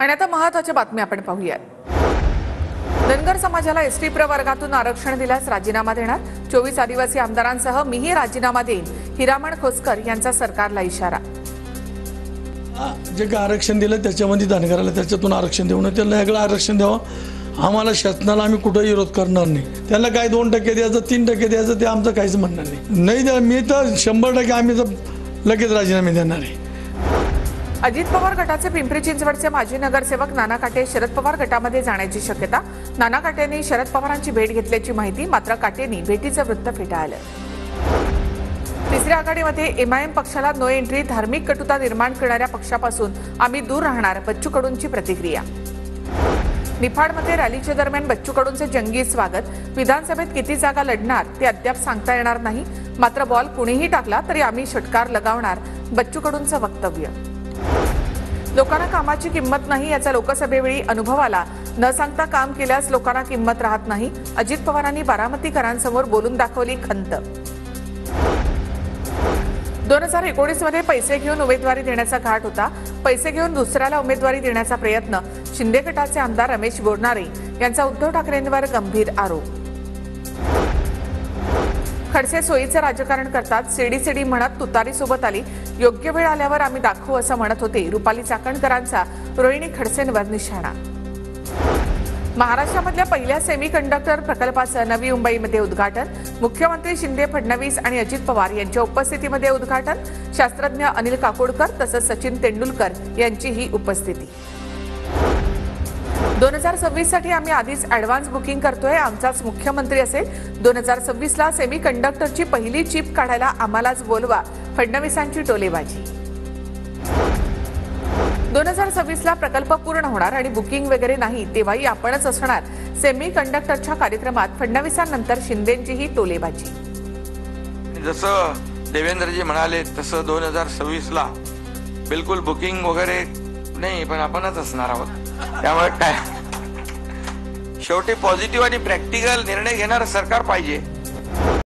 आणि आता महत्त्वाची बातमी आपण पाहूयात। धनगर समाजाला एसटी प्रवर्गातून आरक्षण दिल्यास राजीनामा देणार। 24 आदिवासी आमदारांसह मीही राजीनामा देईन, हिरामण खोसकर यांचा सरकारला इशारा। जे काय आरक्षण दिलं त्याच्यामध्ये धनगराला त्याच्यातून आरक्षण देऊ नये, त्याला वेगळं आरक्षण द्यावं। आम्हाला शासनाला आम्ही कुठे विरोध करणार नाही। त्याला काय 2% द्यायचं 3% द्यायचं ते आमचं काहीच म्हणणं नाही। नाही मी तर 100% आम्ही तर लगेच राजीनामे देणार आहे। अजित पवार गटाचे पिंपरी चिंचवडचे माजी नगरसेवक नाना काटे शरद पवार गटामध्ये जाण्याची शक्यता। नाना काटेंनी शरद पवारांची भेट घेतल्याची माहिती, मात्र काटेंनी भेटीचं वृत्त फेटाळलं। तिसऱ्या आघाडीमध्ये एमआयएम पक्षाला नो एंट्री, धार्मिक कटुता निर्माण करणाऱ्या पक्षापासून आम्ही दूर राहणार, बच्चू कडूंची प्रतिक्रिया। निफाडमध्ये रॅलीच्या दरम्यान बच्चू कडूंचे जंगी स्वागत। विधानसभेत किती जागा लढणार ते अद्याप सांगता येणार नाही, मात्र बॉल कुणीही टाकला तरी आम्ही षटकार लगावणार, बच्चू कडूंचं वक्तव्य। लोकांना कामाची किंमत नाही याचा लोकसभेवेळी अनुभव आला। न सांगता काम केल्यास लोकांना किंमत राहत नाही, अजित पवारांनी बारामतीकरांसमोर बोलून दाखवली खंत। 2019 मध्ये पैसे घेऊन उमेदवारी देण्याचा घाट होता। पैसे घेऊन दुसऱ्याला उमेदवारी देण्याचा प्रयत्न, शिंदे गटाचे आमदार रमेश बोरनारे यांचा उद्धव ठाकरेंवर गंभीर आरोप। खडसे सोयीचं राजकारण करतात, सीडी म्हणत तुतारी सोबत आली, योग्य वेळ आल्यावर आम्ही दाखवू असं म्हणत होते। रुपाली चाकणकरांचा रोहिणी खडसेंवर निशाणा। महाराष्ट्रामधल्या पहिल्या सेमीकंडक्टर प्रकल्पाचं नवी मुंबईमध्ये उद्घाटन। मुख्यमंत्री शिंदे, फडणवीस आणि अजित पवार यांच्या उपस्थितीमध्ये उद्घाटन। शास्त्रज्ञ अनिल काकोडकर तसंच सचिन तेंडुलकर यांचीही उपस्थिती। 2026 साठी आम्ही आधीच ऍडव्हान्स बुकिंग करतोय, आमचाच मुख्यमंत्री असेल। 2026 ला सेमीकंडक्टरची पहिली चिप काढायला आम्हालाच बोलवा, फडणवीसांची टोलेबाजी। 2026 ला प्रकल्प पूर्ण होणार आणि बुकिंग वगैरे नाही, तेव्हाही आपणच असणार। सेमीकंडक्टरच्या कार्यक्रमात फडणवीसांनंतर शिंदेंचीही टोलेबाजी। जसं देवेंद्रजी म्हणाले तसं 2026 ला बिलकुल बुकिंग वगैरे नाही, पण आपणच असणार आहोत। त्यामुळे काय शेवटी पॉझिटिव्ह आणि प्रॅक्टिकल निर्णय घेणारं सरकार पाहिजे।